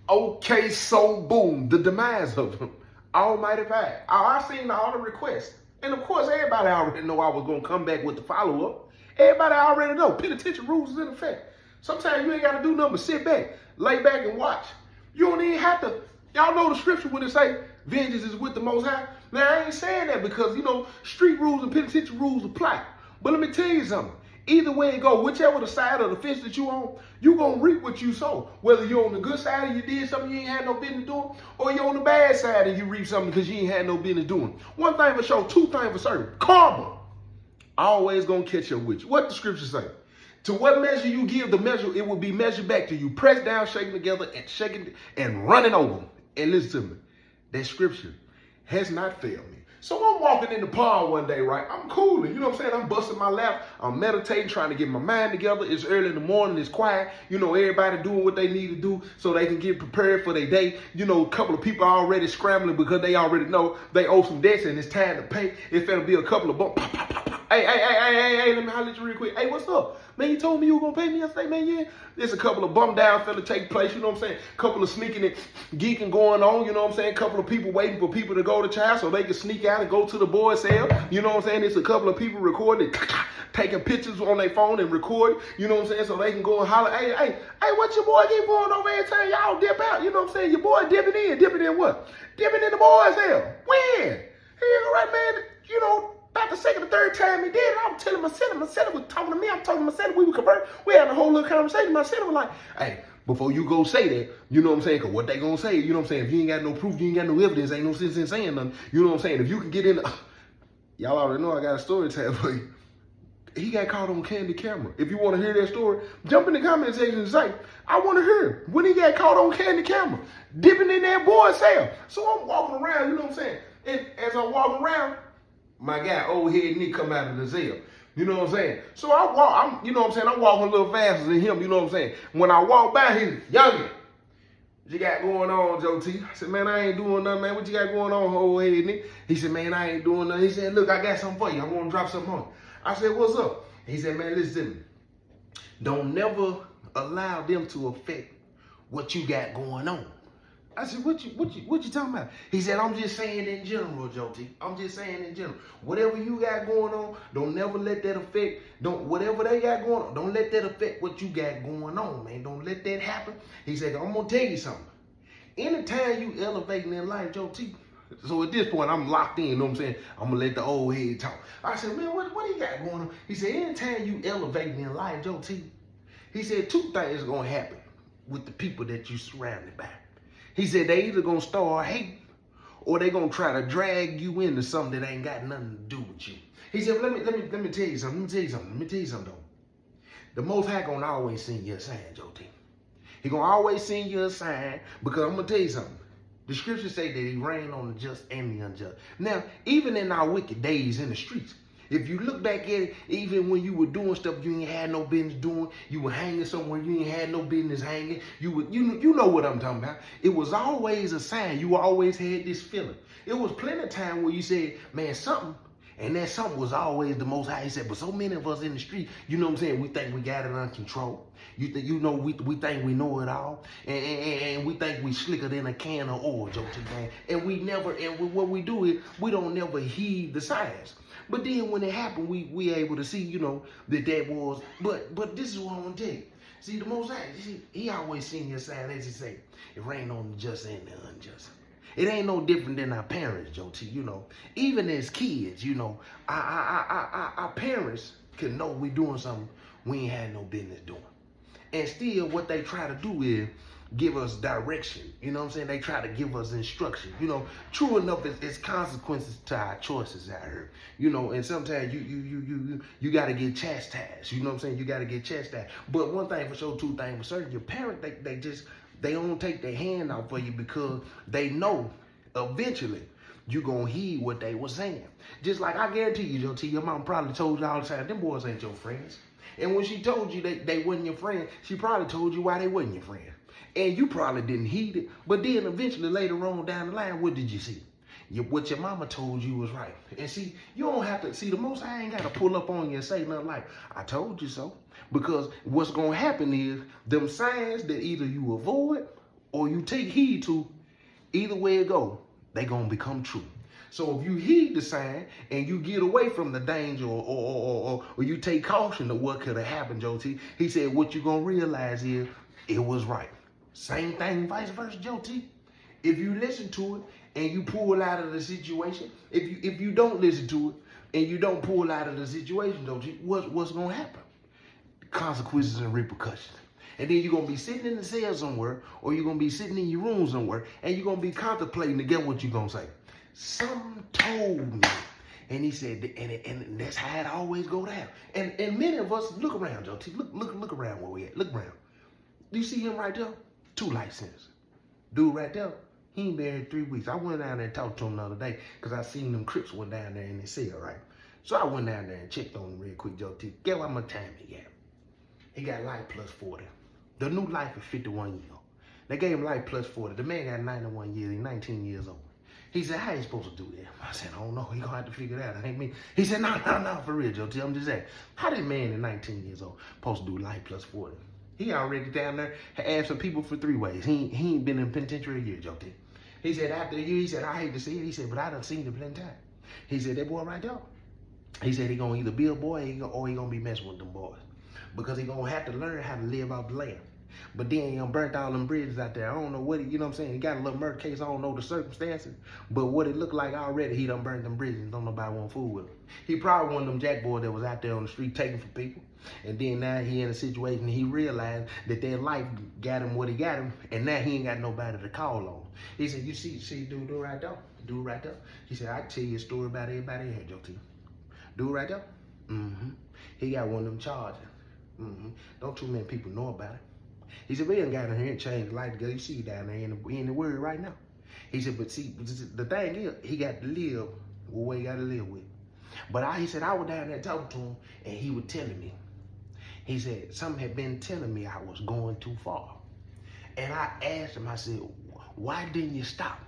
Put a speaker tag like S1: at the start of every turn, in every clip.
S1: Okay, so boom, the demise of him. Almighty God. I seen all the requests. And of course, everybody already know I was going to come back with the follow-up. Everybody already know. Penitentiary rules is in effect. Sometimes you ain't got to do nothing but sit back, lay back and watch. You don't even have to. Y'all know the scripture when it say, vengeance is with the Most High. Now, I ain't saying that because, street rules and penitentiary rules apply. But let me tell you something. Either way it go, whichever the side of the fence that you on, you going to reap what you sow. Whether you're on the good side and you did something you ain't had no business doing, or you're on the bad side and you reap something because you ain't had no business doing. One thing for sure, two things for certain. Karma always going to catch up with you. What the scripture say? To what measure you give, the measure, it will be measured back to you. Pressed down, shaken together, and shaking and running over. And listen to me. That scripture has not failed me. So I'm walking in the pond one day, right? I'm cooling, you know what I'm saying? I'm busting my lap. I'm meditating, trying to get my mind together. It's early in the morning, it's quiet. Everybody doing what they need to do so they can get prepared for their day. A couple of people are already scrambling because they already know they owe some debts and it's time to pay. It's gonna be a couple of bumps. Hey, let me holler at you real quick. Hey, what's up? Man, you told me you were gonna pay me yesterday, man, yeah? There's a couple of bump down finna take place, you know what I'm saying? Couple of sneaking and geeking going on, you know what I'm saying? Couple of people waiting for people to go to church so they can sneak out and go to the boys' cell, you know what I'm saying? There's a couple of people recording, taking pictures on their phone and recording, you know what I'm saying? So they can go and holler, hey, what your boy keep going over every time y'all dip out, you know what I'm saying? Your boy dipping in what? Dipping in the boys' cell. When? Hey, all right, man, about the second or third time he did it, I was telling my center was talking to me, I'm talking to my center, we were conversing, we had a whole little conversation. My center was like, hey, before you go say that, you know what I'm saying, because what they gonna say, you know what I'm saying, if you ain't got no proof, you ain't got no evidence, ain't no sense in saying nothing, you know what I'm saying, if you can get in, y'all already know I got a story to tell for you. He got caught on candid camera. If you want to hear that story, jump in the comment section and say, I want to hear when he got caught on candid camera, dipping in that boy's cell. So I'm walking around, you know what I'm saying, and as I'm walking around, my guy, old head Nick, come out of the cell. You know what I'm saying? So I'm walking a little faster than him, you know what I'm saying? When I walk by, he's youngin'. What you got going on, Joe T? I said, man, I ain't doing nothing, man. What you got going on, old head Nick? He said, man, I ain't doing nothing. He said, look, I got something for you. I'm gonna drop something on you. I said, what's up? He said, man, listen to me. Don't never allow them to affect what you got going on. I said, what you talking about? He said, I'm just saying in general, Joe T. I'm just saying in general. Whatever you got going on, don't never let that affect, whatever they got going on, don't let that affect what you got going on, man. Don't let that happen. He said, I'm going to tell you something. Anytime you elevating in life, Joe T, so at this point, I'm locked in, you know what I'm saying? I'm going to let the old head talk. I said, man, what he got going on? He said, anytime you elevating in life, Joe T, he said, two things are going to happen with the people that you surrounded by. He said they either gonna start hating or they gonna try to drag you into something that ain't got nothing to do with you. He said, let me tell you something. Let me tell you something though. The Most High gonna always send you a sign, Joe T. He gonna always send you a sign because I'm gonna tell you something. The scriptures say that he reigned on the just and the unjust. Now, even in our wicked days in the streets, if you look back at it, even when you were doing stuff you ain't had no business doing, you were hanging somewhere you ain't had no business hanging, you know what I'm talking about. It was always a sign. You always had this feeling. It was plenty of time where you said, man, something, and that something was always the Most High. He said, but so many of us in the street, you know what I'm saying, we think we got it under control. We think we know it all, and we think we slicker than a can of oil, Joe T, man. And what we do is we don't never heed the signs. But then when it happened, we able to see, that was, but this is what I want to tell you. See, the Most High, he always seen your sign, as he say, it rain on the just and the unjust. It ain't no different than our parents, Joe T, Even as kids, our parents can know we doing something we ain't had no business doing. And still what they try to do is give us direction. You know what I'm saying? They try to give us instruction. True enough, it's consequences to our choices out here. And sometimes you got to get chastised. You know what I'm saying? You got to get chastised. But one thing for sure, two things for certain, your parent, they don't take their hand out for you because they know eventually you're going to heed what they were saying. Just like I guarantee you, Joe T, your mom probably told you all the time, them boys ain't your friends. And when she told you they wasn't your friend, she probably told you why they wasn't your friend. And you probably didn't heed it. But then eventually later on down the line, what did you see? What your mama told you was right. And see, you don't have to, the Most High ain't got to pull up on you and say nothing like, I told you so. Because what's going to happen is them signs that either you avoid or you take heed to, either way it go, they gonna become true. So if you heed the sign and you get away from the danger or you take caution of what could have happened, Joe T, he said what you're gonna realize is it was right. Same thing, vice versa, Joe T. If you listen to it and you pull out of the situation, if you don't listen to it and you don't pull out of the situation, Joe T, what's gonna happen? Consequences and repercussions. And then you're going to be sitting in the cell somewhere, or you're going to be sitting in your room somewhere, and you're going to be contemplating to get what you're going to say. Something told me. And he said, and that's how it always go down. And many of us, look around, Joe T. Look around where we at. Look around. Do you see him right there? 2 life sentences. Dude right there, he ain't been here 3 weeks. I went down there and talked to him the other day because I seen them Crips went down there in the cell, right? So I went down there and checked on him real quick, Joe T. Guess how much time he got? He got life plus 40. The new life is 51 years old. They gave him life plus 40. The man got 91 years. He's 19 years old. He said, how you supposed to do that? I said, I don't know. He gonna have to figure it out. It ain't me. He said, no, for real, Joe T. I'm just saying. How that man at 19 years old supposed to do life plus 40? He already down there asked some people for 3 ways. He ain't been in penitentiary a year, Joe T. He said, after a year, he said, I hate to see it. He said, but I done seen it plenty time. He said, that boy right there. He said he gonna either be a boy or he gonna be messing with them boys. Because he gonna have to learn how to live off the land. But then he done burnt all them bridges out there. I don't know what you know what I'm saying? He got a little murder case. I don't know the circumstances. But what it looked like already, he done burnt them bridges. Don't nobody want fool with him. He probably one of them jack boys that was out there on the street taking from people. And then now he in a situation he realized that their life got him what he got him. And now he ain't got nobody to call on. He said, you see dude right there? Dude right there? He said, I can tell you a story about everybody in here, Joe T. Dude right there? Mm-hmm. He got one of them charges. Mm-hmm. Don't too many people know about it. He said, we done got in here and changed the life together. You see down there in the word right now. He said, but see, the thing is, he got to live what he got to live with. But he said, I was down there talking to him, and he was telling me. He said, something had been telling me I was going too far. And I asked him, I said, why didn't you stop?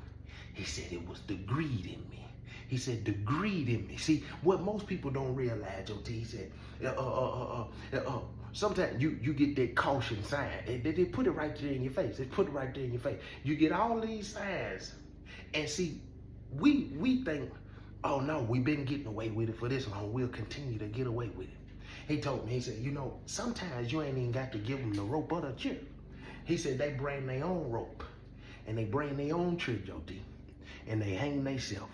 S1: He said, it was the greed in me. He said, the greed in me. See, what most people don't realize, Joe T, he said, sometimes you get that caution sign. They put it right there in your face. They put it right there in your face. You get all these signs. And see, we think, oh no, we've been getting away with it for this long. We'll continue to get away with it. He told me, he said, you know, sometimes you ain't even got to give them the rope or the trick. He said they bring their own rope. And they bring their own trick, Joe T. And they hang themselves.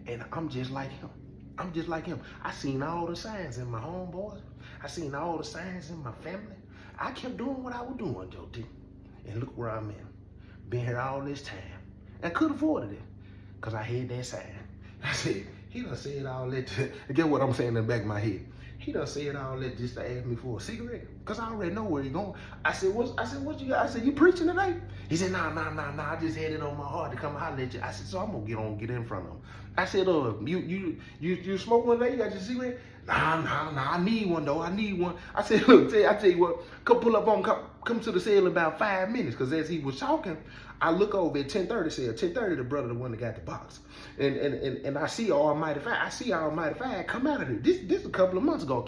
S1: And I'm just like him. I'm just like him. I seen all the signs in my homeboys. I seen all the signs in my family. I kept doing what I was doing, Joe T. And look where I'm in. Been here all this time. And could afford it. Because I had that sign. I said, he done said all that to, get what I'm saying in the back of my head. He done said all that just to ask me for a cigarette. Because I already know where he going. I said, what you got? I said, you preaching tonight? He said, nah. I just had it on my heart to come holler at you. I said, so I'm gonna get in front of him. I said, you smoke one day? You got your cigarette? Nah, I need one though. I need one. I said, look, I tell you what, come pull up on, come to the cell in about 5 minutes. Because as he was talking, I look over at 10:30 cell. 10:30, the brother, the one that got the box. And I see Almighty Fire. I see Almighty Fire come out of there. This a couple of months ago.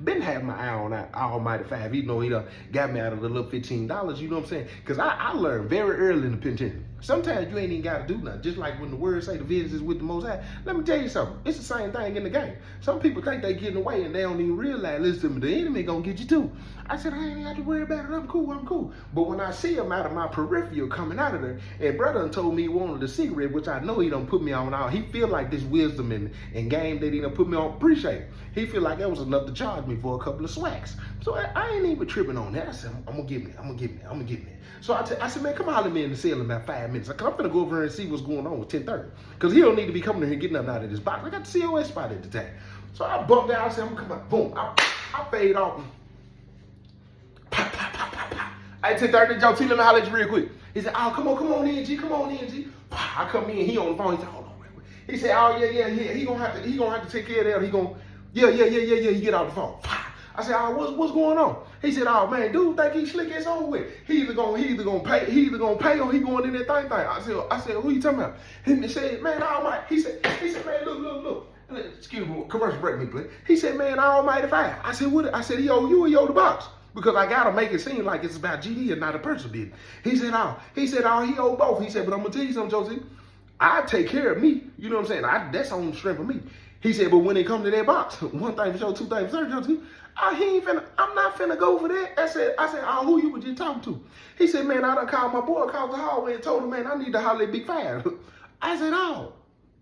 S1: Been having my eye on Almighty Fire. Even though he done got me out of the little $15, you know what I'm saying? Because I learned very early in the penitentiary. Sometimes you ain't even got to do nothing. Just like when the word say the vengeance is with the Most High. Let me tell you something. It's the same thing in the game. Some people think they getting away and they don't even realize, listen to me, the enemy gonna get you too. I said, I ain't got to worry about it. I'm cool. But when I see him out of my peripheral coming out of there, and brother done told me he wanted a cigarette, which I know he done put me on all. He feel like this wisdom and game that he done put me on, appreciate. He feel like that was enough to charge me for a couple of swacks. So I ain't even tripping on that. I said, I'm gonna give me. So I said, man, come holler at me in the cell in about 5 minutes. I'm gonna go over here and see what's going on with 10:30. Because he don't need to be coming here and getting nothing out of this box. I got the COS spot at the time. So I bumped down, I said, I'm gonna come out. Boom. I fade off. Pop. Hey, 10:30, Joe T, let me holler at you real quick. He said, oh, come on in, G. I come in, he on the phone. He said, hold on, wait. He said, oh, yeah. He gonna have to take care of that. He gonna, yeah. He get off the phone. I said, oh, what's going on? He said, oh man, dude think he slick, it's over with. He either gonna pay or he going in that thing. I said, who you talking about? He said, man, Almighty. He said, man, look. Excuse me, commercial break me, please. He said, man, Almighty Fire. I said, what? I said, he owe you or he owe the box? because I gotta make it seem like it's about GD and not a personal business. He said, he owed both. He said, but I'm gonna tell you something, Josie. I take care of me. You know what I'm saying? That's on the strength of me. He said, but when it comes to that box, one thing for sure, two things for certain, Josie, I'm not finna go for that. I said, oh, who you were just talking to? He said, man, I done called my boy across the hallway and told him, man, I need to holler at Big Five. I said, oh,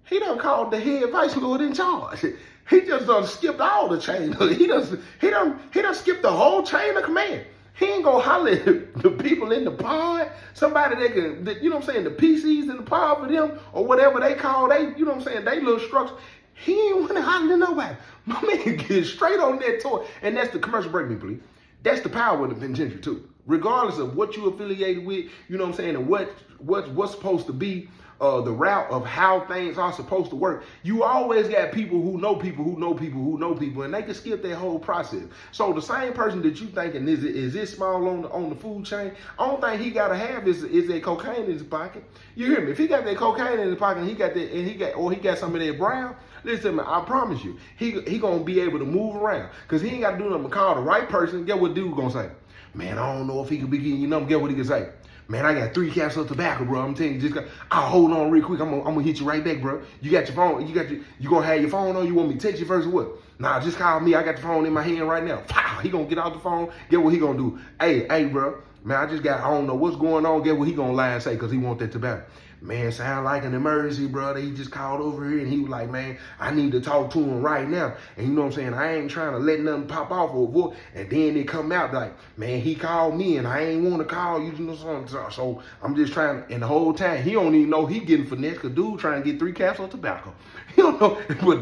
S1: he done called the head vice lord in charge. He just done skipped all the chain. He done skipped the whole chain of command. He ain't gonna holler at the people in the pod, somebody that can, you know what I'm saying, the PCs in the pod for them, or whatever they call, you know what I'm saying, they little structure. He ain't want to holler to nobody. My man gets straight on that toy. And that's the commercial break me, please. That's the power of the penitentiary, too. Regardless of what you affiliated with, you know what I'm saying, and what's supposed to be the route of how things are supposed to work, you always got people who know people who know people who know people, and they can skip that whole process. So the same person that you thinking is this small on the food chain, only thing he gotta have is that cocaine in his pocket. You hear me? If he got that cocaine in his pocket and he got some of that brown, listen, man, I promise you, he gonna be able to move around, because he ain't gotta do nothing but call the right person. Get what dude gonna say? Man, I don't know if he can be getting your number. Get what he can say? Man, I got 3 caps of tobacco, bro. I'm telling you, I'll hold on real quick. I'm gonna hit you right back, bro. You got your phone. You gonna have your phone on? You want me to text you first or what? Nah, just call me. I got the phone in my hand right now. Pow! He gonna get out the phone. Get what he gonna do? Hey, bro. Man, I don't know what's going on. Get what he gonna lie and say, because he want that tobacco. Man, sound like an emergency, brother. He just called over here and he was like, man, I need to talk to him right now. And you know what I'm saying? I ain't trying to let nothing pop off or what. And then it come out like, man, he called me and I ain't want to call you, know something. So I'm just trying to, and the whole time he don't even know he getting finesse, because dude trying to get 3 caps of tobacco. He don't know, but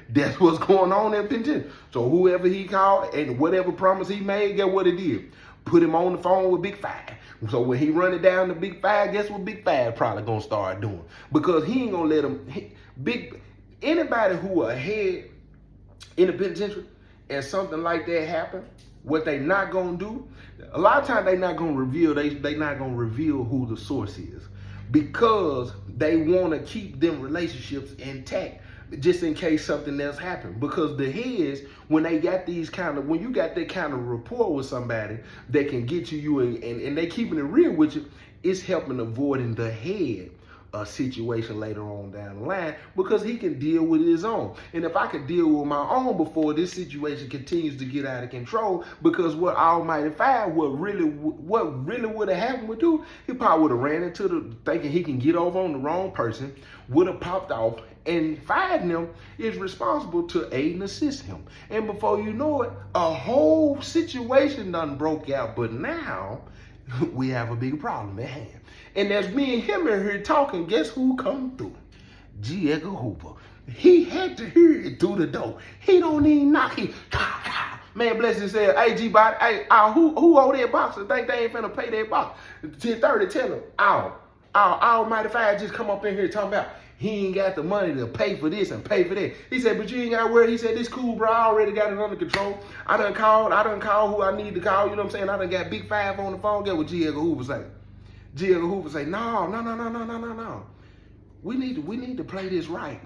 S1: that's what's going on in penitentiary. So whoever he called and whatever promise he made, get what it did. Put him on the phone with Big Five. So when he run it down to Big Five, guess what Big Five probably gonna start doing? Because he ain't gonna let him, anybody who ahead in the penitentiary and something like that happen, what they not gonna do, a lot of times they not gonna reveal, they not gonna reveal who the source is, because they wanna keep them relationships intact, just in case something else happens. Because the heads, when you got that kind of rapport with somebody that can get you and they keeping it real with you, it's helping avoiding the head a situation later on down the line, because he can deal with his own. And if I could deal with my own before this situation continues to get out of control, because what Almighty Five, what really would have happened with dude, he probably would have ran into thinking he can get over on the wrong person, would have popped off, and Five them is responsible to aid and assist him. And before you know it, a whole situation done broke out. But now we have a big problem at hand. And as me and him in here talking, guess who come through? G. Edgar Hoover. He had to hear it through the door. He don't even knock. Man, bless his said, hey, G-Body, hey, who owe that box and think they ain't finna pay that box? 10:30, tell him, Almighty Five just come up in here talking about he ain't got the money to pay for this and pay for that. He said, but you ain't got to worry. He said, this cool, bro. I already got it under control. I done called who I need to call. You know what I'm saying? I done got Big Five on the phone. Get what G. Edgar Hoover say. G. Edgar Hoover say, no. We need to play this right.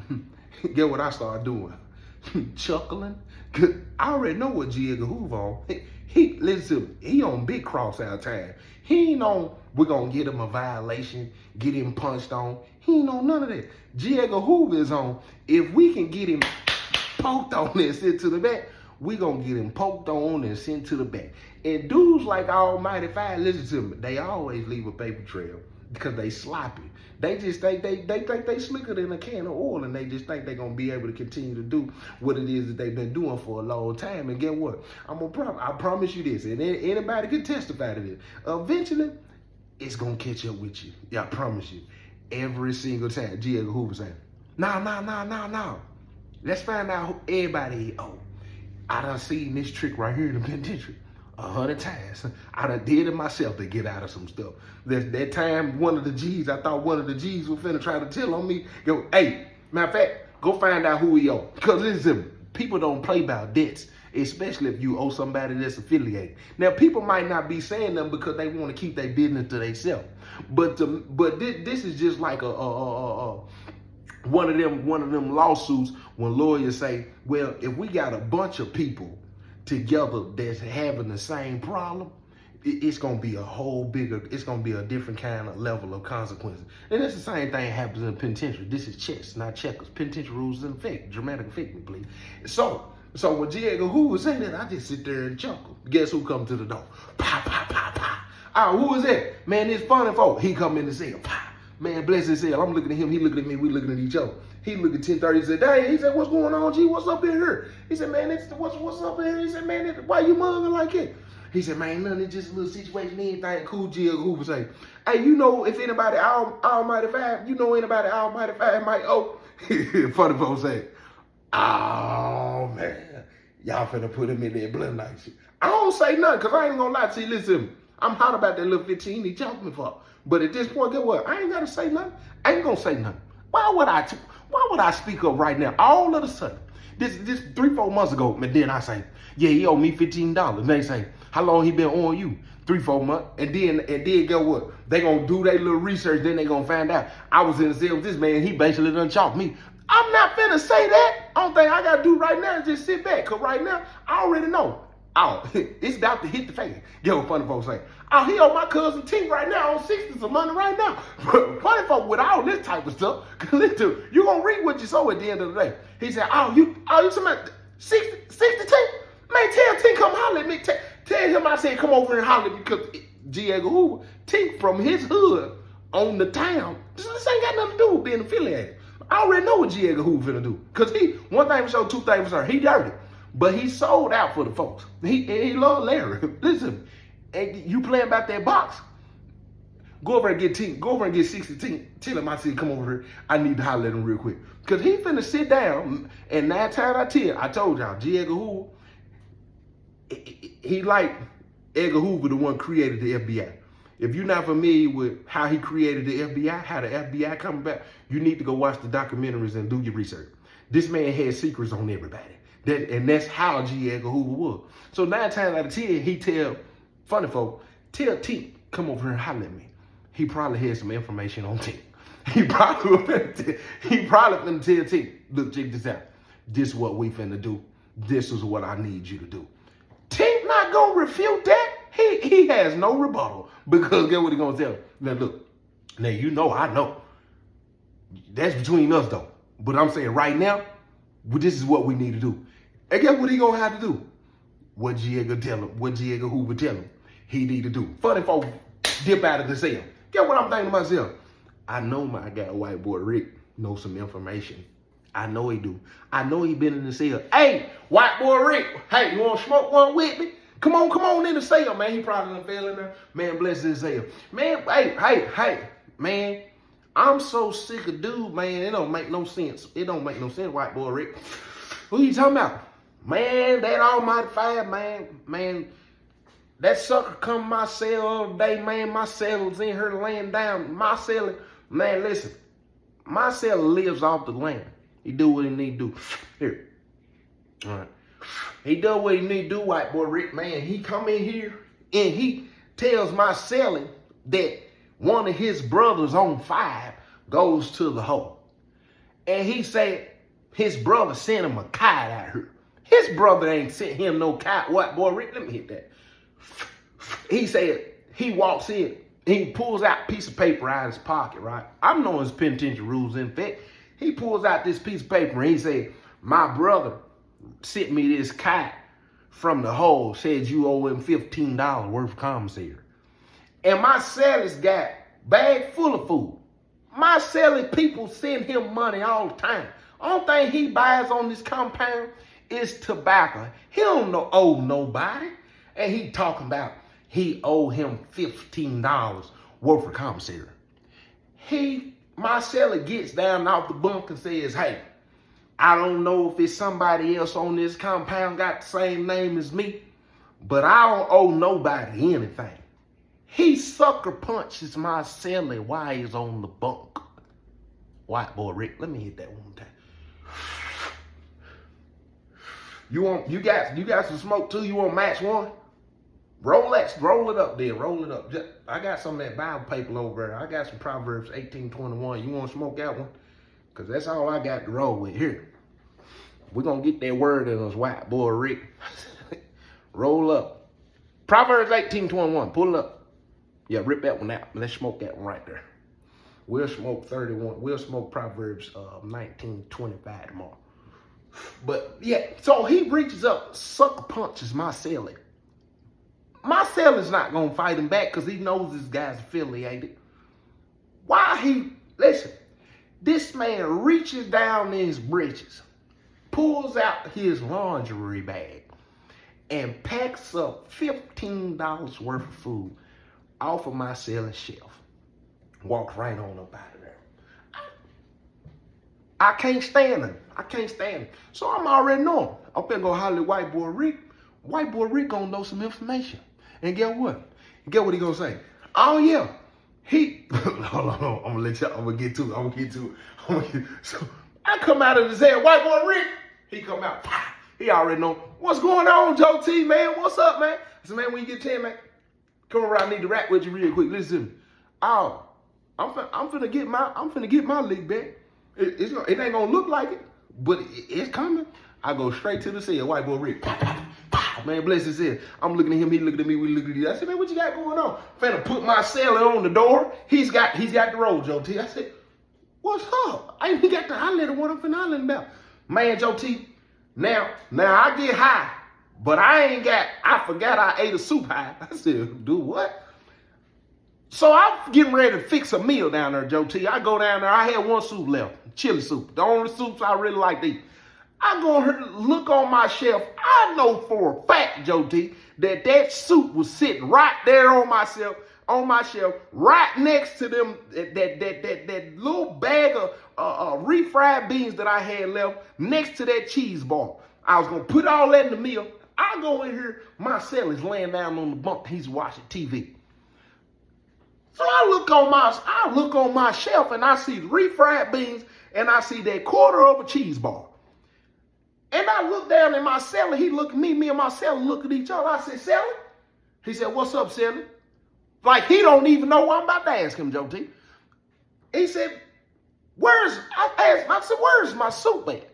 S1: Get what I started doing? Chuckling. I already know what G. Edgar Hoover on. Listen, he on big cross out time. He ain't on, we're going to get him a violation, get him punched on. He ain't on none of that. G. Edgar Hoover is on, if we can get him poked on and sent to the back, we going to get him poked on and sent to the back. And dudes like Almighty Five, listen to me, they always leave a paper trail because they sloppy. They just think they slicker than a can of oil, and they just think they're going to be able to continue to do what it is that they've been doing for a long time. And get what? I promise you this, and anybody can testify to this. Eventually, it's going to catch up with you. Yeah, I promise you. Every single time. G. Edgar Hoover saying, no. Let's find out who everybody owe. I done seen this trick right here in the penitentiary 100 times. I done did it myself to get out of some stuff. That time, one of the G's, I thought one of the G's was finna try to tell on me. Go, hey, matter of fact, go find out who he owe. Because listen, people don't play about debts, especially if you owe somebody that's affiliated. Now, people might not be saying them because they want to keep their business to themselves. But this is just like one of them lawsuits when lawyers say, well, if we got a bunch of people together that's having the same problem, it's gonna be a whole bigger, it's gonna be a different kind of level of consequences. And it's the same thing happens in the penitentiary. This is chess, not checkers. Penitentiary rules in effect. Dramatic effect, me please. So when J. Edgar Hoover say that, I just sit there and chuckle. Guess who come to the door? Pow, pow, pow, pow. Oh, who is that? Man, it's funny folk. He come in the cell. Pow. Man, bless his cell. I'm looking at him. He looking at me. We looking at each other. He look at 10:30. He said, "Hey," he said, "What's going on, G? What's up in here?" He said, "Man, what's up in here?" He said, "Man, why you mugging like that?" He said, "Man, nothing. It's just a little situation. Anything cool." J. Edgar Hoover say, "Hey, you know if anybody Almighty Five? You know anybody Almighty Five might owe?" Funny folks say, "Oh man, y'all finna put him in there blood night shit." I don't say nothing because I ain't gonna lie to you. Listen to me. I'm hot about that little 15 he talked me for. But at this point, get what? I ain't gotta say nothing. I ain't gonna say nothing. Why would I speak up right now? All of a sudden, this 3-4 months ago, and then I say, "Yeah, he owe me $15. And they say, "How long he been on you?" 3-4 months. And then get what? They gonna do their little research, then they gonna find out I was in the cell with this man, he basically done chalked me. I'm not finna say that. Only thing I gotta do right now is just sit back. Cause right now, I already know. Oh, it's about to hit the fan. Get what funny folks say. Oh, he owe my cousin T right now on 60 some money right now. But funny folk with all this type of stuff, cause listen, you gonna reap what you sow at the end of the day. He said, you talking about 60 T? Man, tell T come holler at me. Tell him I said come over and holler at me because J. Edgar Hoover, T from his hood on the town. This ain't got nothing to do with being affiliated. I already know what J. Edgar Hoover finna do. Cause one thing for sure, two things for sure, he dirty. But he sold out for the folks. He loved Larry. Listen, you playing about that box. Go over and get 60 T. Tell him I said, come over here. I need to holler at him real quick. Because he finna sit down, and 9 times out of 10, I told y'all, J. Edgar Hoover, he like Edgar Hoover, the one created the FBI. If you're not familiar with how he created the FBI, how the FBI come about, you need to go watch the documentaries and do your research. This man had secrets on everybody. And that's how J. Edgar Hoover was. So 9 times out of 10, he tell funny folk, tell T, come over here and holler at me. He probably had some information on T. He probably finna tell T, look, check this out. This is what we finna do. This is what I need you to do. T not gonna refute that. He has no rebuttal because guess what he gonna tell him? Now look, now you know I know. That's between us though. But I'm saying right now, this is what we need to do. And guess what he gonna have to do? What J. Edgar Hoover tell him he need to do. Funny folks dip out of the cell. Get what I'm thinking to myself? I know my guy, white boy Rick, knows some information. I know he do. I know he been in the cell. Hey, white boy Rick, hey, you wanna smoke one with me? Come on in the cell, man. He probably done fell in there. Man, bless his cell. Man, hey, man. I'm so sick of dude, man. It don't make no sense. It don't make no sense, white boy Rick. Who you talking about? Man, that Almighty Five, man. Man, that sucker come to my cell the other day, man. My cell was in here laying down. My cell, man, listen. My cell lives off the land. He do what he need to do. Here. All right. He do what he need to do, white boy Rick, man. He come in here and he tells my cellie that one of his brothers on 5 goes to the hole. And he said his brother sent him a kite out here. His brother ain't sent him no kite, white boy Rick. Let me hit that. He said he walks in, he pulls out a piece of paper out of his pocket, right? I'm knowing his penitentiary rules in fact. He pulls out this piece of paper and he said, my brother sent me this kite from the hole, said you owe him $15 worth of commissary. And my cellie's got bag full of food. My cellie people send him money all the time. Only thing he buys on this compound is tobacco. He don't owe nobody. And he talking about he owe him $15 worth of commissary. My cellie gets down off the bunk and says, hey, I don't know if it's somebody else on this compound got the same name as me, but I don't owe nobody anything. He sucker punches my cellie while he's on the bunk. White boy Rick, let me hit that one time. You got some smoke too? You want match one? Roll it up there, roll it up. I got some of that Bible paper over there. I got some Proverbs 18:21. You want to smoke that one? Because that's all I got to roll with here. We're going to get that word in us, white boy Rick. Roll up. Proverbs 18:21. Pull it up. Yeah, rip that one out. Let's smoke that one right there. We'll smoke 31. We'll smoke Proverbs 19:25 tomorrow. But yeah, so he reaches up, sucker punches my celly. My celly's not gonna fight him back because he knows this guy's affiliated. Listen, this man reaches down in his britches, pulls out his lingerie bag, and packs up $15 worth of food off of my cellar's shelf. Walks right on up out of there. I can't stand him. I can't stand him. So I'm already knowing. I'm finna go holler at white boy Rick. White boy Rick gonna know some information. And guess what? Guess what he gonna say? Oh yeah. Hold on. I'm gonna get to it. So I come out of his head, white boy Rick. He come out. He already know what's going on, Joe T, man. What's up, man? I said, man, when you get 10, man, come around. I need to rap with you real quick. Listen to me. Oh, I'm finna get my lick back. It ain't gonna look like it, but it's coming. I go straight to the cell, white boy Rick. Man, bless his head. I'm looking at him, he looking at me, we looking at each other. I said, man, what you got going on? Finna put my cellar on the door. He's got the roll, Joe T. I said, what's up? I ain't even got the holler at what I'm finna holler about. Man, Joe T, now I get high, but I forgot I ate a soup high. I said, do what? So I'm getting ready to fix a meal down there, Joe T. I go down there, I had one soup left, chili soup. The only soups I really like to eat. I go look on my shelf. I know for a fact, Joe T, that soup was sitting right there on my shelf, right next to them, that little bag of refried beans that I had left next to that cheese ball. I was gonna put all that in the meal. I go in here, my cellar's laying down on the bunk. He's watching TV. So I look on my shelf and I see the refried beans and I see that quarter of a cheese ball. And I look down at my cellar. He look at me and my cellar look at each other. I said, Cellar? He said, what's up, Cellar? Like he don't even know what I'm about to ask him, Joe T. He said, where's my soup at?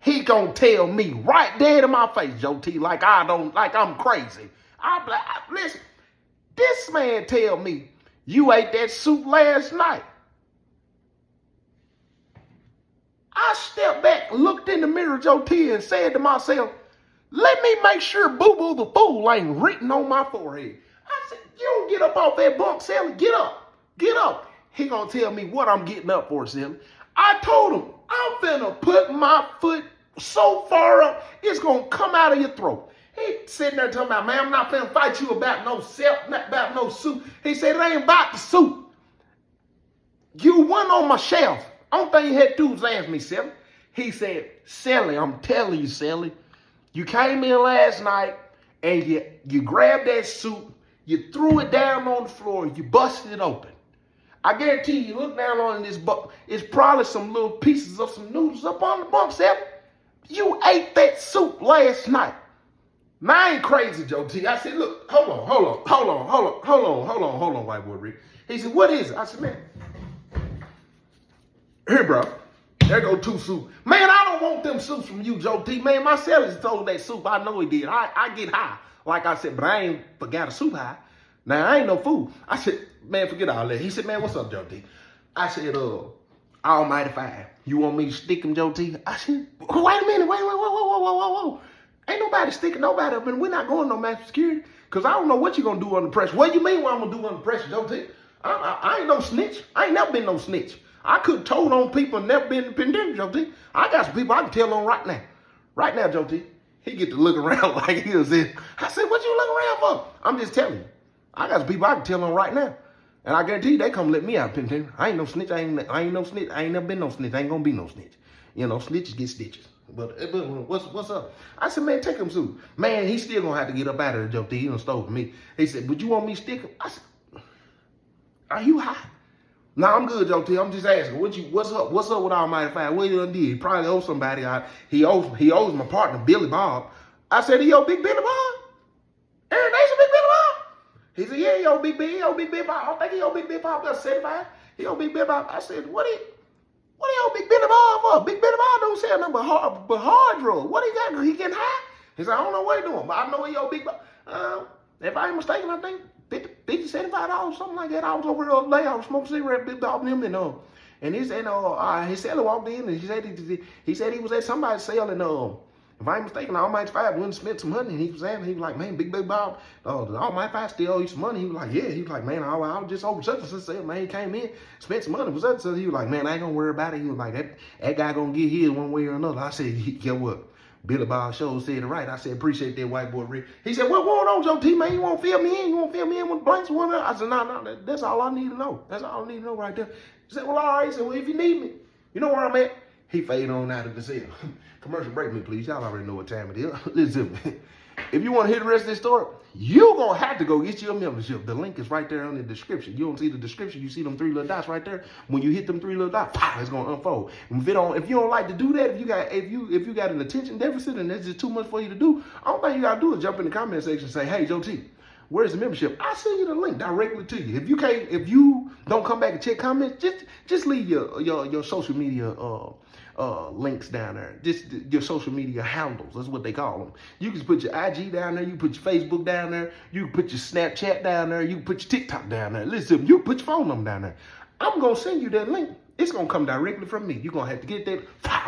S1: He gonna tell me right dead in my face, Joe T, like I'm crazy. Listen, this man tell me, you ate that soup last night. I stepped back, looked in the mirror, Joe T, and said to myself, let me make sure Boo Boo the Fool ain't written on my forehead. I said, you don't get up off that bunk, Sally. Get up. He gonna tell me what I'm getting up for, Sally. I told him, I'm finna put my foot so far up, it's gonna come out of your throat. He sitting there talking about, man, I'm not finna fight you about no not about no soup. He said, it ain't about the soup. You went on my shelf. Only thing you had to do was ask me, Sally. He said, Sally, I'm telling you, Sally, you came in last night and you grabbed that soup, you threw it down on the floor, you busted it open. I guarantee you look down on this bunk, it's probably some little pieces of some noodles up on the bunk, Sally. You ate that soup last night. Now, I ain't crazy, Joe T. I said, look, hold on, white boy Rick. He said, what is it? I said, man, here, bro. There go 2 soup. Man, I don't want them soups from you, Joe T. Man, my cellar's told that soup. I know he did. I get high. Like I said, but I ain't forgot a soup high. Now, I ain't no fool. I said, man, forget all that. He said, man, what's up, Joe T? I said, Almighty Five. You want me to stick him, Joe T? I said, wait a minute. Whoa. Ain't nobody sticking nobody up, and we're not going no maximum security. Because I don't know what you're going to do under pressure. What do you mean what I'm going to do under pressure, Joe T? I ain't no snitch. I ain't never been no snitch. I could have told on people and never been in the pandemic, Joe T. I got some people I can tell on right now. Right now, Joe T. He get to look around like he was in. I said, what you look around for? I'm just telling you. I got some people I can tell on right now. And I guarantee you, they come let me out of the penitentiary. I ain't no snitch. I ain't no snitch. I ain't never been no snitch. I ain't gonna be no snitch. You know, snitches get stitches. But what's up? I said, man, take him soon. Man, he still gonna have to get up out of there, Joe T. He done stole from me. He said, but you want me to stick him? I said, are you high? No, I'm good, Joe T. I'm just asking. What's up? What's up with Almighty Five? What he done did? He probably owes somebody. He owes my partner, Billy Bob. I said, he owe Big Billy Bob? Aaron Nation, Big Billy Bob? He said, yeah, he owe Big Billy. He owe Big Billy Bob. I don't think he owe Big Billy Bob about 75. He owe Big Billy Bob. I said, what he owe Big Billy Bob for? Big Billy Bob don't sell nothing but hard drugs. What he got? He getting high? He said, I don't know what he's doing, but I know he owe big. If I ain't mistaken, I think $50, $75, something like that. I was over there the other day. I was smoking cigarette, big dog them, and his seller walked in and he said he was at somebody's sale and if I ain't mistaken, Almighty Five went and spent some money, and he was like, man, Big Bob, the Almighty Five still owe you some money. He was like, yeah. He was like, man, I was just over such and such sale, man. He came in, spent some money for such and such. He was like, man, I ain't gonna worry about it. He was like, that guy gonna get his one way or another. I said, get what? Billy Bob Show said it right. I said, appreciate that, white boy Rick. He said, what's going on, Joe T, man? You want to fill me in? You want to fill me in with the blanks? I said, no, that's all I need to know. That's all I need to know right there. He said, well, all right. He said, well, if you need me, you know where I'm at. He faded on out of the cell. Commercial break me, please. Y'all already know what time it is. Listen, if you want to hear the rest of this story, you're going to have to go get your membership. The link is right there in the description. You don't see the description. You see them 3 little dots right there. When you hit them 3 little dots, it's going to unfold. If you don't like to do that, if you got an attention deficit and that's just too much for you to do, all thing you got to do is jump in the comment section and say, hey, Joe T, where's the membership? I'll send you the link directly to you. If you don't come back and check comments, just leave your social media links down there. Just your social media handles. That's what they call them. You can put your IG down there. You can put your Facebook down there. You can put your Snapchat down there. You can put your TikTok down there. Listen, you can put your phone number down there. I'm going to send you that link. It's going to come directly from me. You're going to have to get that.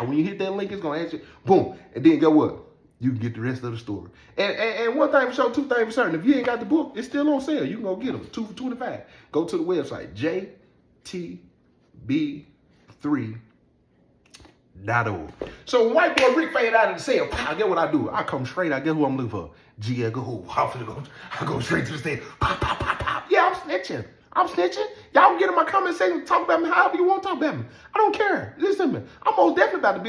S1: When you hit that link, it's going to ask you, boom. And then go what? You can get the rest of the story. And one thing for sure, 2 things for certain. If you ain't got the book, it's still on sale. You can go get them. 2 for $25. Go to the website, JTB3.org. So when white boy Rick faded out of the cell, I get what I do. I come straight. I get who I'm looking for. G. Edgar Hoover. I go straight to the stand. Pop, pop, pop, pop. Yeah, I'm snitching. Y'all get in my comment section, talk about me however you want to talk about me. I don't care. Listen to me. I'm most definitely about to be